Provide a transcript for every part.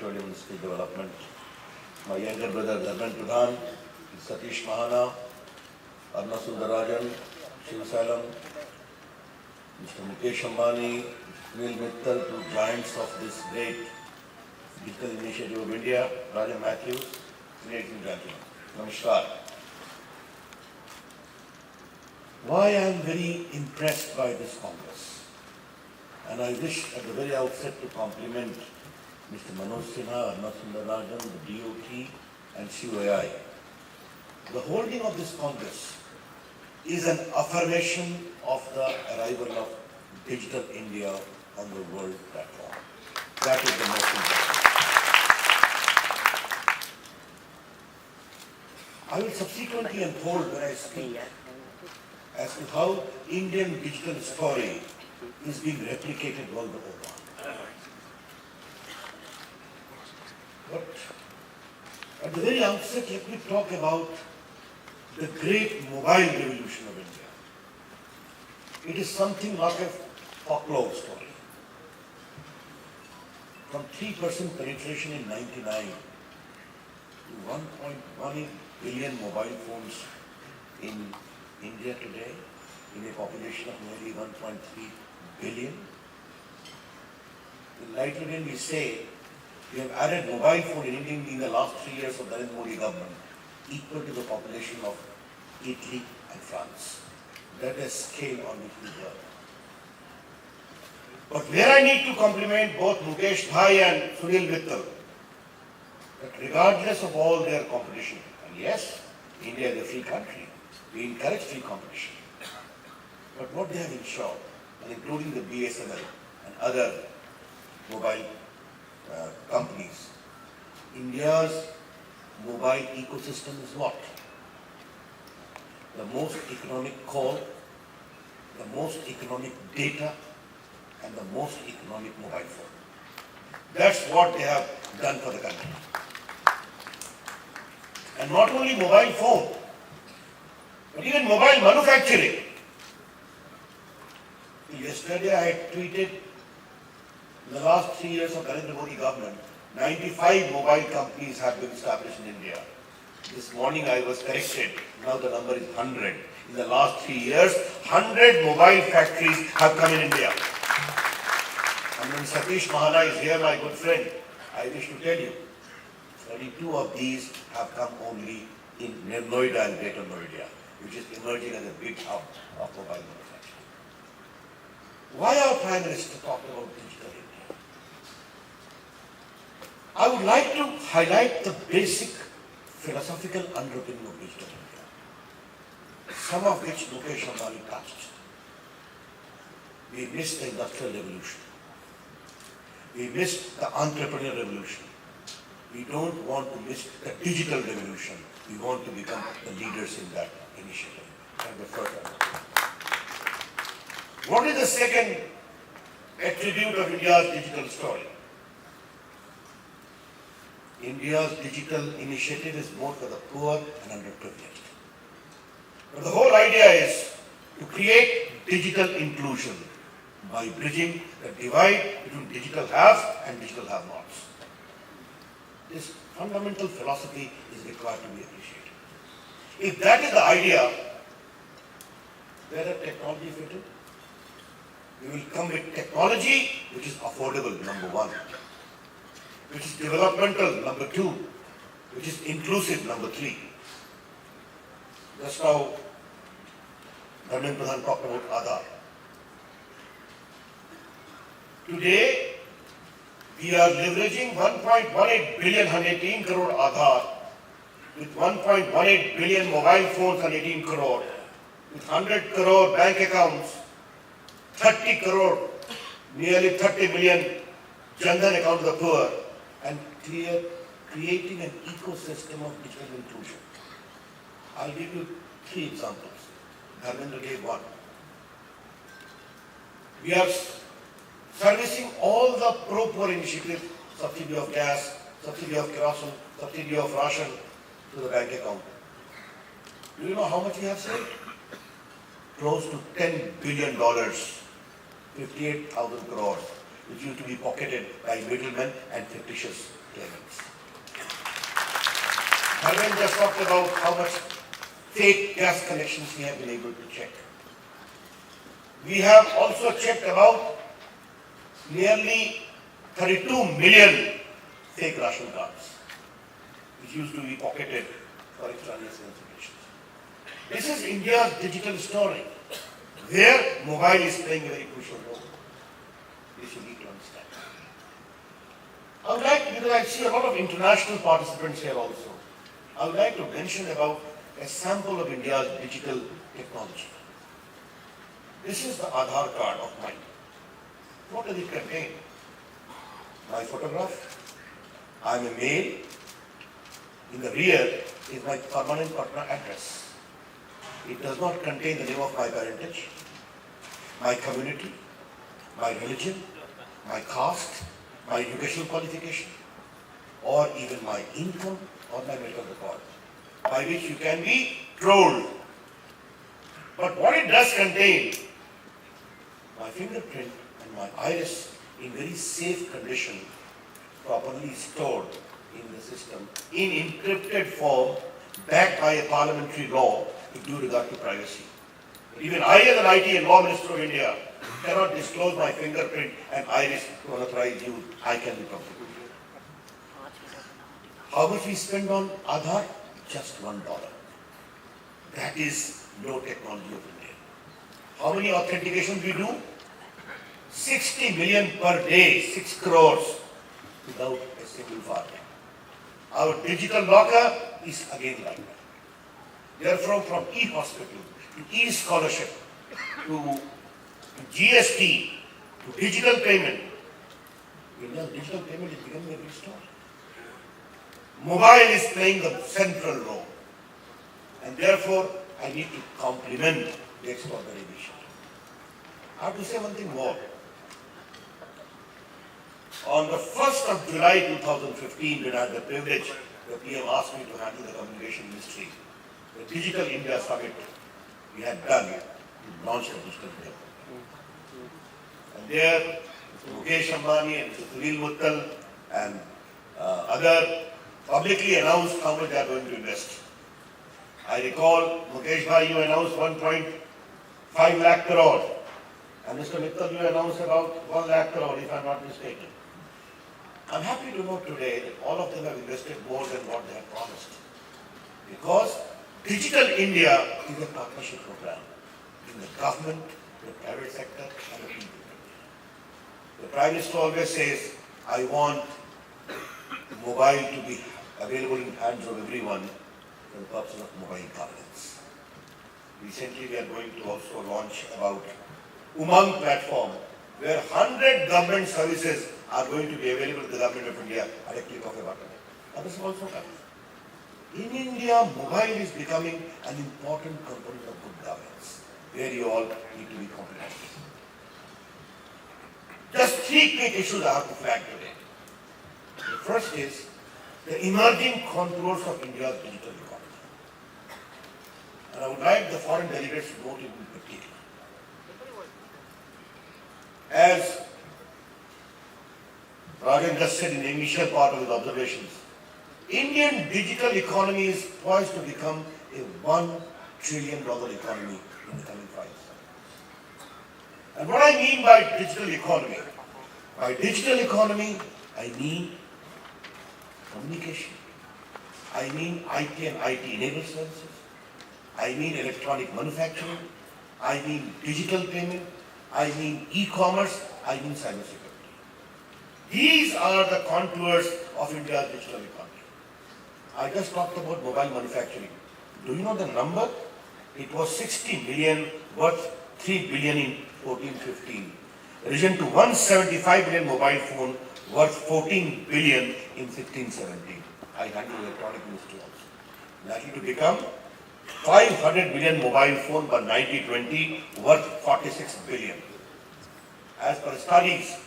Petroleum and Steel Development, my younger brother Dharmen Pradhan, Satish Mahana, Arna Sundarajan, Shiv Salam, Mr. Mukesh Ambani, Sunil Mittal, two giants of this great digital initiative of India, Rajan Matthews, ladies and gentlemen, Namaskar. Why I am very impressed by this Congress, and I wish at the very outset to compliment Mr. Manoj Sinha, Arna Sundarajan, the DOT and COI. The holding of this Congress is an affirmation of the arrival of digital India on the world platform. That is the most important. I will subsequently unfold when I speak as to how Indian digital story is being replicated world over. But at the very outset, let me talk about the great mobile revolution of India. It is something like a folklore story. From 3% penetration in 99 to 1.18 billion mobile phones in India today, in a population of nearly 1.3 billion. In Lightning, we say we have added mobile phone in India in the last 3 years of the Narendra Modi government, equal to the population of Italy and France. That is scale on which we work. But where I need to compliment both Mukesh Bhai and Sunil Mittal, that regardless of all their competition, and yes, India is a free country, we encourage free competition. But what they have ensured, and including the BSNL and other mobile companies, India's mobile ecosystem is what? The most economic call, the most economic data, and the most economic mobile phone. That's what they have done for the country. And not only mobile phone, but even mobile manufacturing. Yesterday I had tweeted, in the last 3 years of Narendra Modi government, 95 mobile companies have been established in India. This morning I was corrected, now the number is 100. In the last 3 years, 100 mobile factories have come in India. And when Satish Mahana is here, my good friend, I wish to tell you, 32 of these have come only in Noida and Greater Noida, which is emerging as a big hub of mobile manufacturing. Why our Prime Minister talked about digital India? I would like to highlight the basic philosophical underpinning of digital India, some of which Mukesh Ambani touched. We missed the industrial revolution. We missed the entrepreneurial revolution. We don't want to miss the digital revolution. We want to become the leaders in that initiative. And the first one. What is the second attribute of India's digital story? India's digital initiative is more for the poor and underprivileged. But the whole idea is to create digital inclusion by bridging the divide between digital haves and digital have-nots. This fundamental philosophy is required to be appreciated. If that is the idea, where does technology fit in? We will come with technology which is affordable, number one, which is developmental, number two, which is inclusive, number three. Just now, Dharmen Pradhan talked about Aadhaar. Today, we are leveraging 1.18 billion and 18 crore Aadhaar, with 1.18 billion mobile phones and 18 crore, with 100 crore bank accounts, 30 crore, nearly 30 million Jan-Dhan account of the poor, and creating an ecosystem of digital inclusion. I'll give you 3 examples. Dharmendra gave one. We are servicing all the pro-poor initiatives, subsidy of gas, subsidy of kerosene, subsidy of ration to the bank account. Do you know how much we have saved? Close to $10 billion, 58,000 crores. which used to be pocketed by middlemen and fictitious claimants. Maidan just talked about how much fake gas connections we have been able to check. We have also checked about nearly 32 million fake ration cards, which used to be pocketed for extraneous considerations. This is India's digital story, where mobile is playing a very crucial role. This you need to understand. I would like, because I see a lot of international participants here also, I would like to mention about a sample of India's digital technology. This is the Aadhaar card of mine. What does it contain? My photograph. I am a male. In the rear is my permanent partner address. It does not contain the name of my parentage, my community, my religion, my caste, my educational qualification, or even my income or my medical record, by which you can be trolled. But what it does contain, my fingerprint and my iris in very safe condition, properly stored in the system, in encrypted form, backed by a parliamentary law with due regard to privacy. Even I, as an IT and Law Minister of India, cannot disclose my fingerprint and iris to unauthorized use. I can be prosecuted. How much we spend on Aadhaar? Just $1. That is no technology of India. How many authentications we do? 60 million per day, 6 crores, without a single file. Our digital locker is again like that. Therefore, from e-hospital to e-scholarship to GST to digital payment, India's digital payment is becoming a big story. Mobile is playing the central role, and therefore I need to compliment the extraordinary vision. I have to say one thing more. On the 1st of July 2015, when I had the privilege, the PM asked me to handle the communication ministry, the Digital India Summit we had done to launch the Digital India. And there, Mr. Mukesh Ambani and Mr. Sunil Mittal and other publicly announced how much they are going to invest. I recall, Mukesh Bhai, you announced 1.5 lakh crore, and Mr. Mittal, you announced about 1 lakh crore, if I am not mistaken. I am happy to know today that all of them have invested more than what they have promised. Because Digital India is a partnership program in the government, the private sector, and the people. The Prime Minister always says, I want mobile to be available in hands of everyone for the purpose of mobile governance. Recently, we are going to also launch about Umang platform, where 100 government services are going to be available to the government of India at a click of a button. Others have also come. In India, mobile is becoming an important component of good governance, where you all need to be competent. Just 3 quick issues I have to flag today. The first is the emerging contours of India's digital economy. And I would like the foreign delegates to note it in particular. As Rajan just said in the initial part of his observations, Indian digital economy is poised to become a $1 trillion economy in the coming 5 years. And what I mean by digital economy? By digital economy, I mean communication. I mean IT and IT-enabled services. I mean electronic manufacturing. I mean digital payment. I mean e-commerce. I mean cybersecurity. These are the contours of India's digital economy. I just talked about mobile manufacturing. Do you know the number? It was 60 million worth 3 billion in 14-15. Risen to 175 million mobile phone worth 14 billion in 16-17. I handle electronic ministry also. Likely to become 500 million mobile phone by 2020 worth 46 billion. As per studies,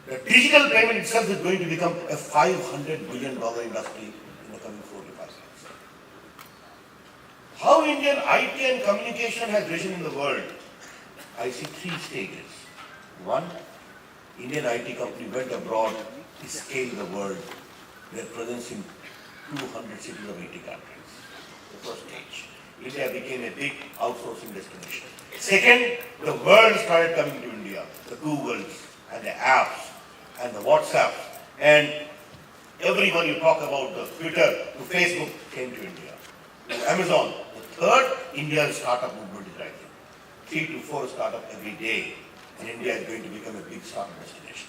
the digital payment itself is going to become a $500 billion industry in the coming 4 to 5 years. How Indian IT and communication has risen in the world? I see 3 stages. 1, Indian IT company went abroad to scale the world. Their presence in 200 cities of 80 countries. The first stage. India became a big outsourcing destination. Second, the world started coming to India. The Googles and the apps and the WhatsApps and everyone you talk about, the Twitter to Facebook came to India. To Amazon. The third, India's startup movement is rising. 3 to 4 startups every day. And India is going to become a big startup destination.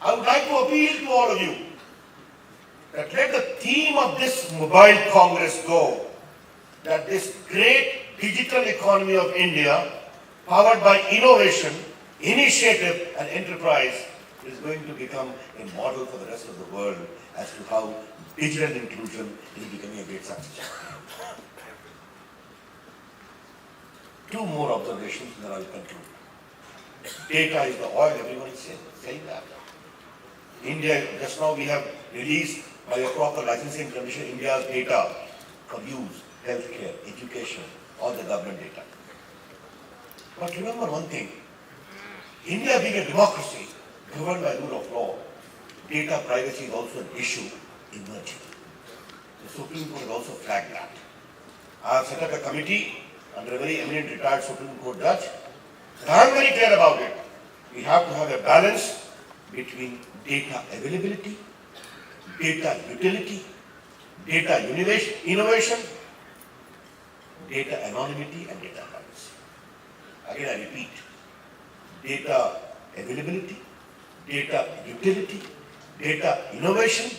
I would like to appeal to all of you that let the theme of this Mobile Congress go, that this great digital economy of India, powered by innovation, initiative and enterprise, is going to become a model for the rest of the world as to how digital inclusion is becoming a great success. Two more observations and then I will conclude. Data is the oil, everyone is saying that. India, just now we have released by a proper licensing condition India's data for use, healthcare, education, all the government data. But remember one thing, India being a democracy governed by rule of law, data privacy is also an issue emerging. The Supreme Court has also flagged that. I have set up a committee under a very eminent retired Supreme Court judge. And I am very clear about it. We have to have a balance between data availability, data utility, data innovation, data anonymity and data privacy. Again I repeat, data availability, data utility, data innovation,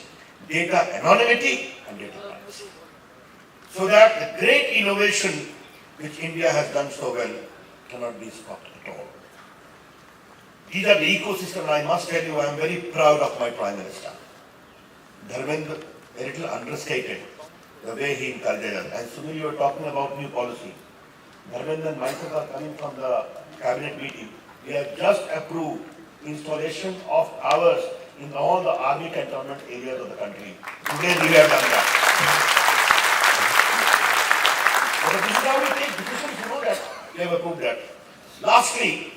data anonymity and data privacy. So that the great innovation which India has done so well cannot be stopped at all. These are the ecosystem, and I must tell you, I am very proud of my Prime Minister. Dharmendra, a little understated, the way he encourages us. And Sunil, you were talking about new policy. Dharmendra and myself are coming from the cabinet meeting. We have just approved installation of towers in all the army cantonment areas of the country. Today we have done that. But this is how we take decisions, you know that. We have approved that. Lastly,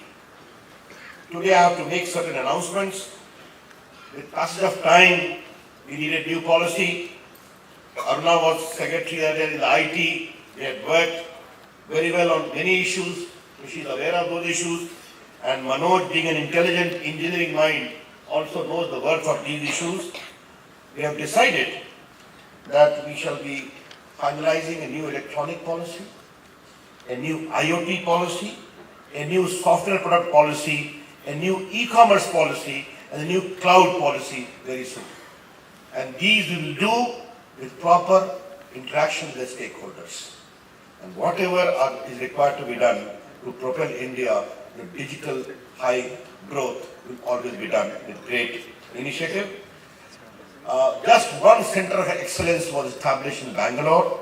today I have to make certain announcements. With passage of time, we needed new policy. Aruna was secretary earlier in the IT. They had worked very well on many issues. She is aware of those issues. And Manoj, being an intelligent engineering mind, also knows the worth of these issues. We have decided that we shall be finalizing a new electronic policy, a new IoT policy, a new software product policy, a new e-commerce policy, and a new cloud policy very soon. And these we will do with proper interaction with the stakeholders. And whatever is required to be done to propel India to digital high growth will always be done with great initiative. Just one center of excellence was established in Bangalore.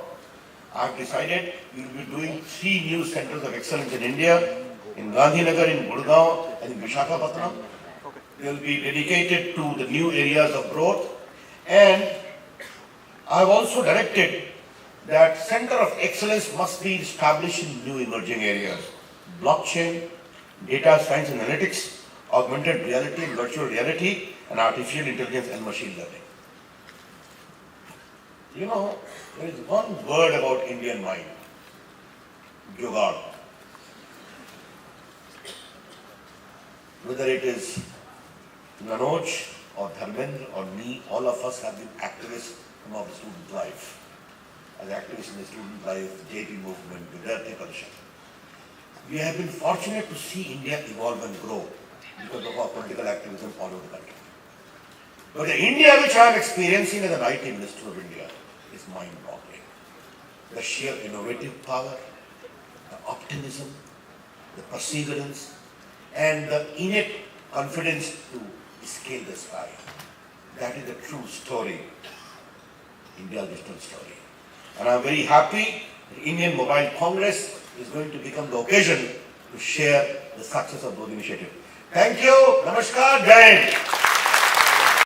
I have decided we will be doing 3 new centers of excellence in India, in Gandhinagar, in Gurgaon, and in Visakhapatnam. They will be dedicated to the new areas of growth. And I have also directed that center of excellence must be established in new emerging areas. Blockchain, data science and analytics, augmented reality and virtual reality, and artificial intelligence and machine learning. You know, there is one word about Indian mind, jugaad. Whether it is Manoj or Dharmendra or me, all of us have been activists from our student life. As activists in the student life, JP movement, Vidyarthi Parishad. We have been fortunate to see India evolve and grow because of our political activism all over the country. But the India which I am experiencing as an IT Minister of India is mind-boggling. The sheer innovative power, the optimism, the perseverance, and the innate confidence to scale the sky. That is the true story, India's digital story. And I am very happy the Indian Mobile Congress is going to become the occasion to share the success of those initiatives. Thank you. Namaskar. Jai Hind.